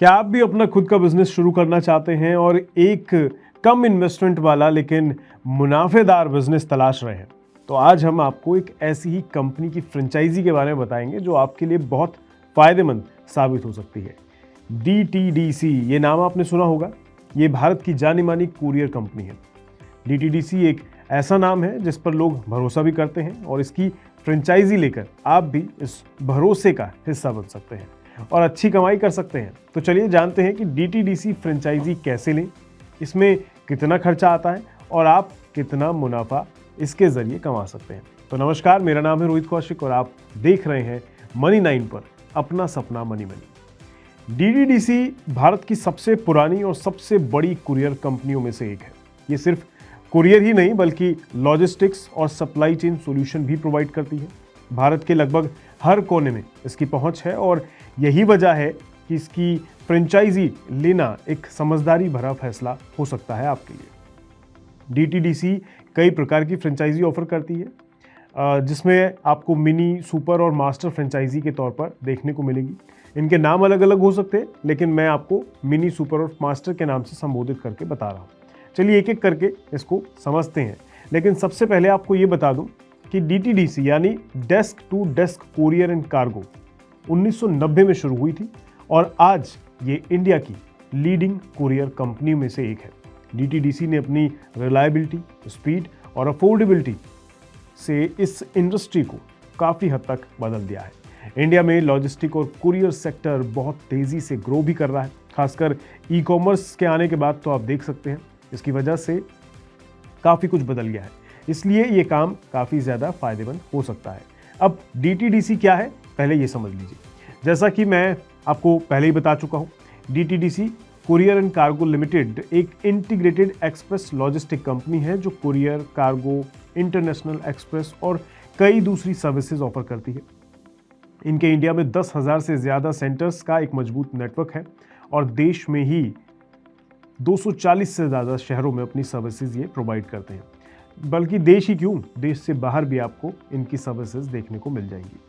क्या आप भी अपना खुद का बिजनेस शुरू करना चाहते हैं और एक कम इन्वेस्टमेंट वाला लेकिन मुनाफेदार बिजनेस तलाश रहे हैं? तो आज हम आपको एक ऐसी ही कंपनी की फ्रेंचाइजी के बारे में बताएंगे जो आपके लिए बहुत फायदेमंद साबित हो सकती है। DTDC, ये नाम आपने सुना होगा। ये भारत की जानी मानी कुरियर कंपनी है। DTDC एक ऐसा नाम है जिस पर लोग भरोसा भी करते हैं और इसकी फ्रेंचाइजी लेकर आप भी इस भरोसे का हिस्सा बन सकते हैं और अच्छी कमाई कर सकते हैं। तो चलिए जानते हैं कि DTDC फ्रेंचाइजी कैसे लें, इसमें कितना खर्चा आता है और आप कितना मुनाफा इसके जरिए कमा सकते हैं। तो नमस्कार, मेरा नाम है रोहित कौशिक और आप देख रहे हैं मनी 9 पर अपना सपना मनी मनी। DTDC भारत की सबसे पुरानी और सबसे बड़ी कुरियर कंपनियों में से एक है। ये सिर्फ कुरियर ही नहीं बल्कि लॉजिस्टिक्स और सप्लाई चेन सॉल्यूशन भी प्रोवाइड करती है। भारत के लगभग हर कोने में इसकी पहुंच है और यही वजह है कि इसकी फ्रेंचाइजी लेना एक समझदारी भरा फैसला हो सकता है आपके लिए। DTDC कई प्रकार की फ्रेंचाइजी ऑफर करती है जिसमें आपको मिनी, सुपर और मास्टर फ्रेंचाइजी के तौर पर देखने को मिलेगी। इनके नाम अलग अलग हो सकते हैं लेकिन मैं आपको मिनी, सुपर और मास्टर के नाम से संबोधित करके बता रहा हूँ। चलिए एक एक करके इसको समझते हैं, लेकिन सबसे पहले आपको ये बता दूं कि DTDC यानी desk to desk courier and cargo 1990 में शुरू हुई थी और आज ये इंडिया की लीडिंग कुरियर कंपनी में से एक है। DTDC ने अपनी रिलायबिलिटी, स्पीड और अफोर्डेबिलिटी से इस इंडस्ट्री को काफ़ी हद तक बदल दिया है। इंडिया में लॉजिस्टिक और कुरियर सेक्टर बहुत तेज़ी से ग्रो भी कर रहा है, खासकर ई-कॉमर्स के आने के बाद। तो आप देख सकते हैं इसकी वजह से काफ़ी कुछ बदल गया है, इसलिए ये काम काफ़ी ज़्यादा फायदेमंद हो सकता है। अब DTDC क्या है पहले ये समझ लीजिए। जैसा कि मैं आपको पहले ही बता चुका हूँ, DTDC courier and cargo limited एक इंटीग्रेटेड एक्सप्रेस लॉजिस्टिक कंपनी है जो कुरियर, कार्गो, इंटरनेशनल एक्सप्रेस और कई दूसरी सर्विसेज ऑफर करती है। इनके इंडिया में 10,000 से ज़्यादा सेंटर्स का एक मजबूत नेटवर्क है और देश में ही 240 से ज़्यादा शहरों में अपनी सर्विसेज ये प्रोवाइड करते हैं। बल्कि देश ही क्यों, देश से बाहर भी आपको इनकी सर्विसेज देखने को मिल जाएंगी।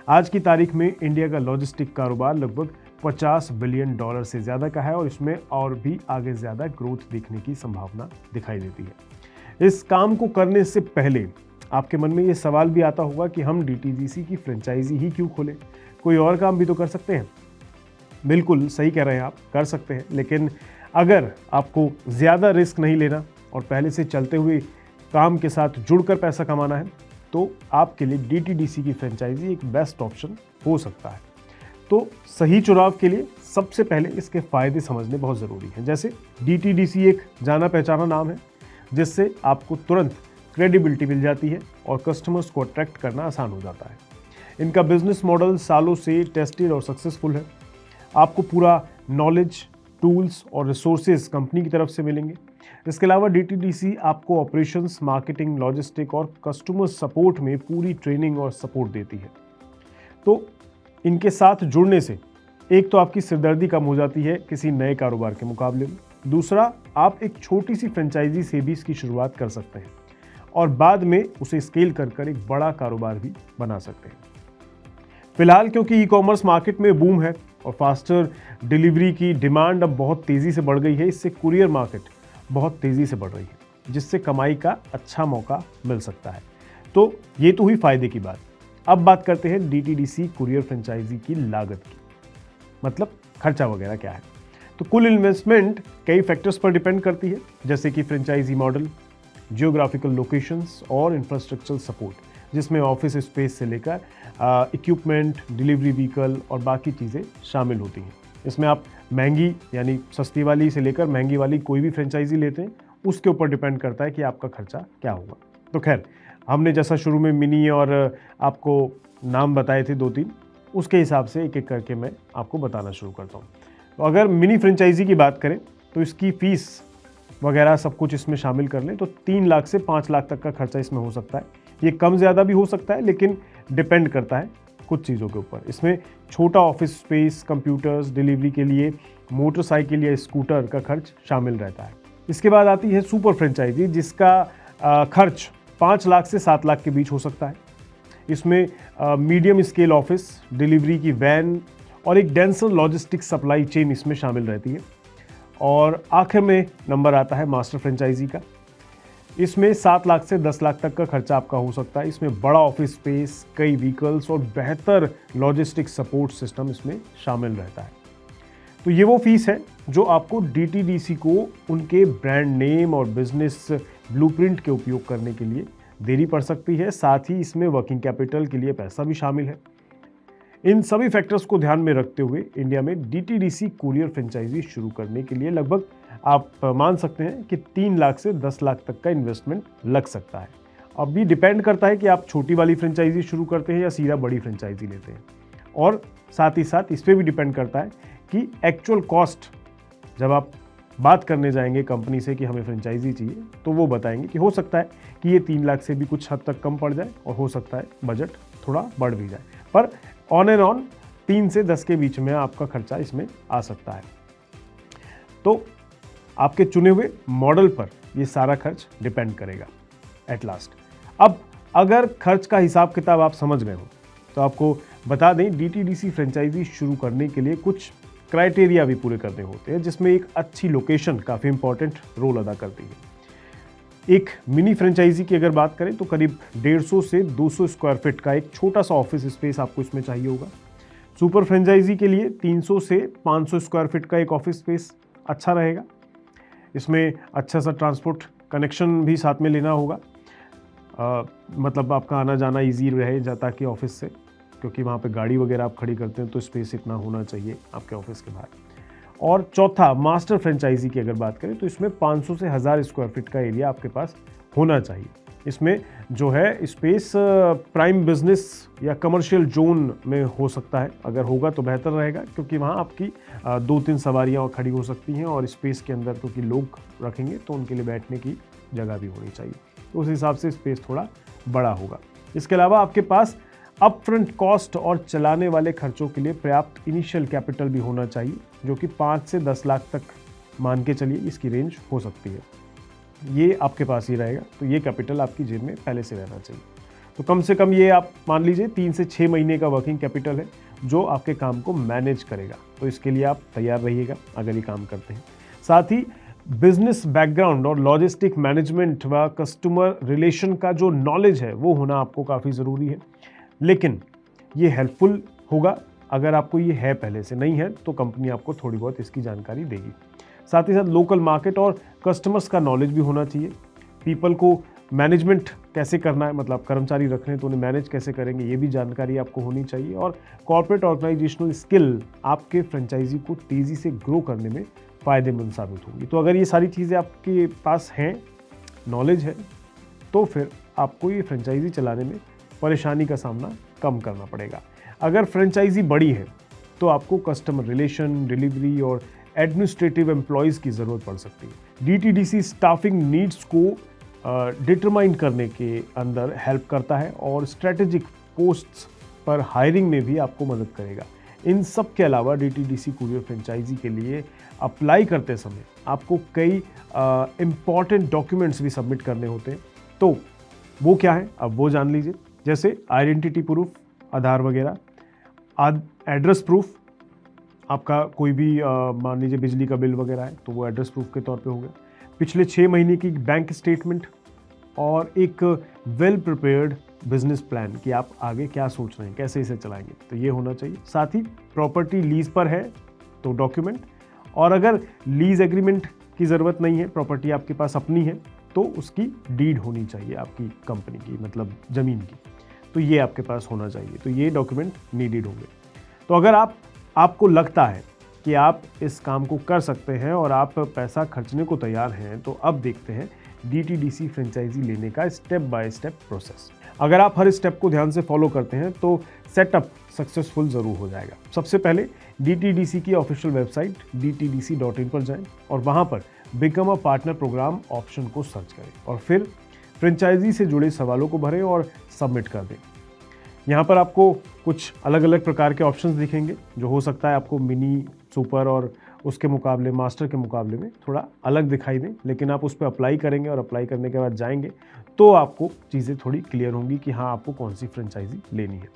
आज की तारीख में इंडिया का लॉजिस्टिक कारोबार लगभग $50 बिलियन से ज़्यादा का है और इसमें और भी आगे ज़्यादा ग्रोथ देखने की संभावना दिखाई देती है। इस काम को करने से पहले आपके मन में ये सवाल भी आता होगा कि हम DTDC की फ्रेंचाइजी ही क्यों खोलें, कोई और काम भी तो कर सकते हैं। बिल्कुल सही कह रहे हैं आप, कर सकते हैं, लेकिन अगर आपको ज़्यादा रिस्क नहीं लेना और पहले से चलते हुए काम के साथ जुड़कर पैसा कमाना है तो आपके लिए DTDC की फ्रेंचाइजी एक बेस्ट ऑप्शन हो सकता है। तो सही चुनाव के लिए सबसे पहले इसके फ़ायदे समझने बहुत ज़रूरी हैं। जैसे DTDC एक जाना पहचाना नाम है जिससे आपको तुरंत क्रेडिबिलिटी मिल जाती है और कस्टमर्स को अट्रैक्ट करना आसान हो जाता है। इनका बिजनेस मॉडल सालों से टेस्टेड और सक्सेसफुल है। आपको पूरा नॉलेज, टूल्स और रिसोर्सेज कंपनी की तरफ से मिलेंगे। इसके अलावा DTDC आपको ऑपरेशंस, मार्केटिंग, लॉजिस्टिक और कस्टमर सपोर्ट में पूरी ट्रेनिंग और सपोर्ट देती है। तो इनके साथ जुड़ने से एक तो आपकी सिरदर्दी कम हो जाती है किसी नए कारोबार के मुकाबले में। दूसरा, आप एक छोटी सी फ्रेंचाइजी से भी इसकी शुरुआत कर सकते हैं और बाद में उसे स्केल कर एक बड़ा कारोबार भी बना सकते हैं। फिलहाल क्योंकि ई-कॉमर्स मार्केट में बूम है और फास्टर डिलीवरी की डिमांड अब बहुत तेज़ी से बढ़ गई है, इससे कुरियर मार्केट बहुत तेज़ी से बढ़ रही है जिससे कमाई का अच्छा मौका मिल सकता है। तो ये तो हुई फ़ायदे की बात। अब बात करते हैं DTDC कुरियर फ्रेंचाइजी की लागत की, मतलब खर्चा वगैरह क्या है। तो कुल इन्वेस्टमेंट कई फैक्टर्स पर डिपेंड करती है, जैसे कि फ्रेंचाइजी मॉडल, जियोग्राफिकल लोकेशंस और इंफ्रास्ट्रक्चर सपोर्ट, जिसमें ऑफिस स्पेस से लेकर इक्विपमेंट, डिलीवरी व्हीकल और बाकी चीज़ें शामिल होती हैं। इसमें आप महंगी यानी सस्ती वाली से लेकर महंगी वाली कोई भी फ्रेंचाइजी लेते हैं, उसके ऊपर डिपेंड करता है कि आपका खर्चा क्या होगा। तो खैर, हमने जैसा शुरू में मिनी और आपको नाम बताए थे 2-3, उसके हिसाब से एक एक करके मैं आपको बताना शुरू करता हूँ। तो अगर मिनी फ्रेंचाइजी की बात करें तो इसकी फ़ीस वगैरह सब कुछ इसमें शामिल कर लें तो 3 लाख से 5 लाख तक का खर्चा इसमें हो सकता है। ये कम ज़्यादा भी हो सकता है लेकिन डिपेंड करता है कुछ चीज़ों के ऊपर। इसमें छोटा ऑफिस स्पेस, कंप्यूटर्स, डिलीवरी के लिए मोटरसाइकिल या स्कूटर का खर्च शामिल रहता है। इसके बाद आती है सुपर फ्रेंचाइजी जिसका खर्च 5 लाख से 7 लाख के बीच हो सकता है। इसमें मीडियम स्केल ऑफिस, डिलीवरी की वैन और एक डेंसर लॉजिस्टिक सप्लाई चेन इसमें शामिल रहती है। और आखिर में नंबर आता है मास्टर फ्रेंचाइजी का। इसमें 7 लाख से 10 लाख तक का खर्चा आपका हो सकता है। इसमें बड़ा ऑफिस स्पेस, कई व्हीकल्स और बेहतर लॉजिस्टिक सपोर्ट सिस्टम इसमें शामिल रहता है। तो ये वो फीस है जो आपको डीटीडीसी को उनके ब्रांड नेम और बिजनेस ब्लूप्रिंट के उपयोग करने के लिए देनी पड़ सकती है। साथ ही इसमें वर्किंग कैपिटल के लिए पैसा भी शामिल है। इन सभी फैक्टर्स को ध्यान में रखते हुए इंडिया में डीटीडीसी कुरियर फ्रेंचाइजी शुरू करने के लिए लगभग आप मान सकते हैं कि 3 लाख से 10 लाख तक का इन्वेस्टमेंट लग सकता है। अब ये डिपेंड करता है कि आप छोटी वाली फ्रेंचाइजी शुरू करते हैं या सीधा बड़ी फ्रेंचाइजी लेते हैं। और साथ ही साथ इस पर भी डिपेंड करता है कि एक्चुअल कॉस्ट जब आप बात करने जाएंगे कंपनी से कि हमें फ्रेंचाइजी चाहिए, तो वो बताएंगे कि हो सकता है कि ये 3 लाख से भी कुछ हद तक कम पड़ जाए और हो सकता है बजट थोड़ा बढ़ भी जाए, पर ऑन एंड ऑन 3 से 10 के बीच में आपका खर्चा इसमें आ सकता है। तो आपके चुने हुए मॉडल पर ये सारा खर्च डिपेंड करेगा एट लास्ट। अब अगर खर्च का हिसाब किताब आप समझ गए हो तो आपको बता दें डीटीडीसी फ्रेंचाइजी शुरू करने के लिए कुछ क्राइटेरिया भी पूरे करने होते हैं, जिसमें एक अच्छी लोकेशन काफ़ी इंपॉर्टेंट रोल अदा करती है। एक मिनी फ्रेंचाइजी की अगर बात करें तो करीब 150 से 200 स्क्वायर फीट का एक छोटा सा ऑफिस स्पेस आपको इसमें चाहिए होगा। सुपर फ्रेंचाइजी के लिए 300 से 500 स्क्वायर फीट का एक ऑफिस स्पेस अच्छा रहेगा। इसमें अच्छा सा ट्रांसपोर्ट कनेक्शन भी साथ में लेना होगा, मतलब आपका आना जाना ईजी रहे जाता कि ऑफिस से, क्योंकि वहाँ पे गाड़ी वगैरह आप खड़ी करते हैं तो स्पेस इतना होना चाहिए आपके ऑफिस के बाहर। और चौथा, मास्टर फ्रेंचाइजी की अगर बात करें तो इसमें 500 से 1000 स्क्वायर फीट का एरिया आपके पास होना चाहिए। इसमें जो है स्पेस प्राइम बिजनेस या कमर्शियल जोन में हो सकता है, अगर होगा तो बेहतर रहेगा, क्योंकि वहाँ आपकी 2-3 सवारियाँ खड़ी हो सकती हैं और स्पेस के अंदर क्योंकि लोग रखेंगे तो उनके लिए बैठने की जगह भी होनी चाहिए, तो उस हिसाब से स्पेस थोड़ा बड़ा होगा। इसके अलावा आपके पास अपफ्रंट कॉस्ट और चलाने वाले खर्चों के लिए पर्याप्त इनिशियल कैपिटल भी होना चाहिए, जो कि 5 से 10 लाख तक मान के चलिए इसकी रेंज हो सकती है। ये आपके पास ही रहेगा, तो ये कैपिटल आपकी जेब में पहले से रहना चाहिए। तो कम से कम ये आप मान लीजिए 3 से 6 महीने का वर्किंग कैपिटल है जो आपके काम को मैनेज करेगा, तो इसके लिए आप तैयार रहिएगा अगर ये काम करते हैं। साथ ही बिजनेस बैकग्राउंड और लॉजिस्टिक मैनेजमेंट व कस्टमर रिलेशन का जो नॉलेज है वो होना आपको काफ़ी ज़रूरी है, लेकिन ये हेल्पफुल होगा अगर आपको ये है पहले से। नहीं है तो कंपनी आपको थोड़ी बहुत इसकी जानकारी देगी। साथ ही साथ लोकल मार्केट और कस्टमर्स का नॉलेज भी होना चाहिए। पीपल को मैनेजमेंट कैसे करना है, मतलब कर्मचारी रख रहे हैं तो उन्हें मैनेज कैसे करेंगे, ये भी जानकारी आपको होनी चाहिए। और कॉर्पोरेट ऑर्गेनाइजेशनल स्किल आपके फ्रेंचाइजी को तेज़ी से ग्रो करने में फ़ायदेमंद साबित होगी। तो अगर ये सारी चीज़ें आपके पास हैं, नॉलेज है, तो फिर आपको ये फ्रेंचाइजी चलाने में परेशानी का सामना कम करना पड़ेगा। अगर फ्रेंचाइजी बड़ी है तो आपको कस्टमर रिलेशन, डिलीवरी और एडमिनिस्ट्रेटिव एम्प्लॉयज़ की ज़रूरत पड़ सकती है। डीटीडीसी स्टाफिंग नीड्स को डिटरमाइन करने के अंदर हेल्प करता है और स्ट्रेटेजिक पोस्ट्स पर हायरिंग में भी आपको मदद करेगा। इन सब के अलावा डीटीडीसी कुरियर फ्रेंचाइजी के लिए अप्लाई करते समय आपको कई इम्पॉर्टेंट डॉक्यूमेंट्स भी सबमिट करने होते हैं। तो वो क्या है, अब वो जान लीजिए। जैसे आइडेंटिटी प्रूफ, आधार वगैरह, एड्रेस प्रूफ, आपका कोई भी मान लीजिए बिजली का बिल वगैरह है तो वो एड्रेस प्रूफ के तौर पे हो गया। पिछले 6 महीने की बैंक स्टेटमेंट और एक वेल प्रिपेयर्ड बिजनेस प्लान कि आप आगे क्या सोच रहे हैं, कैसे इसे चलाएंगे, तो ये होना चाहिए। साथ ही प्रॉपर्टी लीज पर है तो डॉक्यूमेंट, और अगर लीज एग्रीमेंट की ज़रूरत नहीं है, प्रॉपर्टी आपके पास अपनी है, तो उसकी डीड होनी चाहिए आपकी कंपनी की, मतलब ज़मीन की, तो ये आपके पास होना चाहिए। तो ये डॉक्यूमेंट नीडेड होंगे। तो अगर आपको लगता है कि आप इस काम को कर सकते हैं और आप पैसा खर्चने को तैयार हैं, तो अब देखते हैं डीटीडीसी फ्रेंचाइजी लेने का स्टेप बाय स्टेप प्रोसेस। अगर आप हर स्टेप को ध्यान से फॉलो करते हैं तो सेटअप सक्सेसफुल ज़रूर हो जाएगा। सबसे पहले डीटीडीसी की ऑफिशियल वेबसाइट dtdc.in पर जाएं और वहाँ पर become a partner programme option को सर्च करें और फिर फ्रेंचाइजी से जुड़े सवालों को भरें और सबमिट कर दें। यहाँ पर आपको कुछ अलग अलग प्रकार के ऑप्शंस दिखेंगे, जो हो सकता है आपको मिनी, सुपर और उसके मुकाबले, मास्टर के मुकाबले में थोड़ा अलग दिखाई दें, लेकिन आप उस पर अप्लाई करेंगे और अप्लाई करने के बाद जाएंगे तो आपको चीज़ें थोड़ी क्लियर होंगी कि हाँ आपको कौन सी फ्रेंचाइजी लेनी है।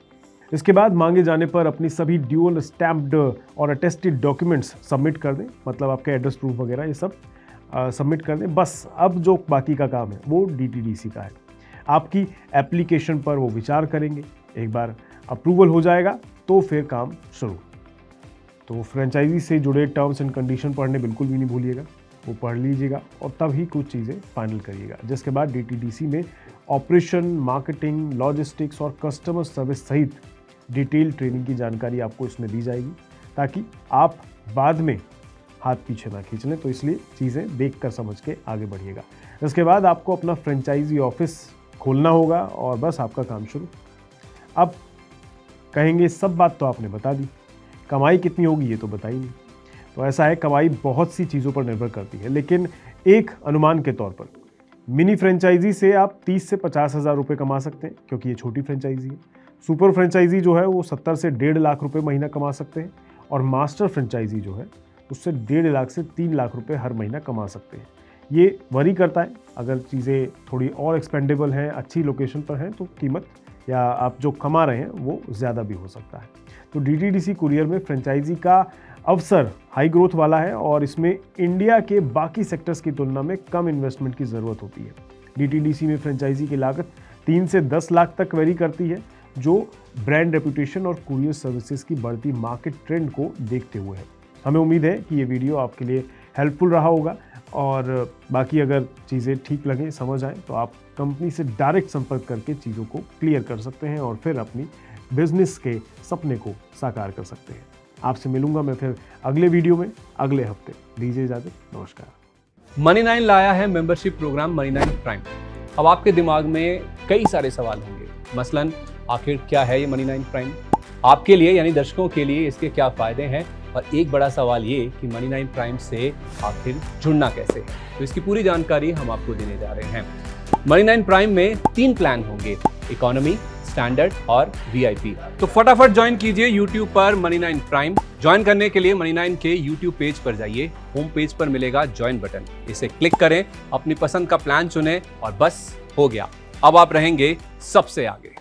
इसके बाद मांगे जाने पर अपनी सभी ड्यूअल स्टैम्प्ड और अटेस्टेड डॉक्यूमेंट्स सबमिट कर दें, मतलब आपके एड्रेस प्रूफ वगैरह ये सब सबमिट कर दें। बस अब जो बाकी का काम है वो DTDC का है। आपकी एप्लीकेशन पर वो विचार करेंगे, एक बार अप्रूवल हो जाएगा तो फिर काम शुरू। तो फ्रेंचाइजी से जुड़े टर्म्स एंड कंडीशन पढ़ने बिल्कुल भी नहीं भूलिएगा, वो पढ़ लीजिएगा और तब ही कुछ चीज़ें फाइनल करिएगा। जिसके बाद DTDC में ऑपरेशन, मार्केटिंग, लॉजिस्टिक्स और कस्टमर सर्विस सहित डिटेल ट्रेनिंग की जानकारी आपको इसमें दी जाएगी, ताकि आप बाद में हाथ पीछे ना खींच लें। तो इसलिए चीज़ें देख कर समझ के आगे बढ़िएगा। इसके बाद आपको अपना फ्रेंचाइजी ऑफिस खोलना होगा और बस आपका काम शुरू। अब कहेंगे सब बात तो आपने बता दी, कमाई कितनी होगी ये तो बताई नहीं। तो ऐसा है, कमाई बहुत सी चीज़ों पर निर्भर करती है, लेकिन एक अनुमान के तौर पर मिनी फ्रेंचाइजी से आप 30 से 50 हज़ार रुपये कमा सकते हैं, क्योंकि ये छोटी फ्रेंचाइजी है। सुपर फ्रेंचाइजी जो है वो 70 से 1.5 लाख रुपए महीना कमा सकते हैं, और मास्टर फ्रेंचाइजी जो है उससे 1.5 लाख से 3 लाख रुपए हर महीना कमा सकते हैं। ये वरी करता है, अगर चीज़ें थोड़ी और एक्सपेंडेबल हैं, अच्छी लोकेशन पर हैं, तो कीमत या आप जो कमा रहे हैं वो ज़्यादा भी हो सकता है। तो DTDC कुरियर में फ्रेंचाइजी का अवसर हाई ग्रोथ वाला है, और इसमें इंडिया के बाकी सेक्टर्स की तुलना में कम इन्वेस्टमेंट की ज़रूरत होती है। DTDC में फ्रेंचाइजी की लागत 3 से 10 लाख तक वेरी करती है, जो ब्रांड रेपुटेशन और कुरियर सर्विसेज की बढ़ती मार्केट ट्रेंड को देखते हुए है। हमें उम्मीद है कि ये वीडियो आपके लिए हेल्पफुल रहा होगा, और बाकी अगर चीज़ें ठीक लगें, समझ आए, तो आप कंपनी से डायरेक्ट संपर्क करके चीज़ों को क्लियर कर सकते हैं और फिर अपनी बिजनेस के सपने को साकार कर सकते हैं। आपसे मिलूंगा मैं फिर अगले वीडियो में अगले हफ्ते। दीजिए इजाजत, नमस्कार। Money9 लाया है मेंबरशिप प्रोग्राम Money9 प्राइम। अब आपके दिमाग में कई सारे सवाल होंगे, मसलन आखिर क्या है ये Money9 प्राइम, आपके लिए यानी दर्शकों के लिए इसके क्या फायदे हैं, और एक बड़ा सवाल ये कि Money9 प्राइम से आखिर जुड़ना कैसे है। तो इसकी पूरी जानकारी हम आपको देने जा रहे हैं। Money9 प्राइम में 3 प्लान होंगे, इकोनॉमी, स्टैंडर्ड और VIP। तो फटाफट ज्वाइन कीजिए YouTube पर Money9 प्राइम। ज्वाइन करने के लिए Money9 के YouTube पेज पर जाइए, होम पेज पर मिलेगा ज्वाइन बटन, इसे क्लिक करें, अपनी पसंद का प्लान चुनें और बस हो गया, अब आप रहेंगे सबसे आगे।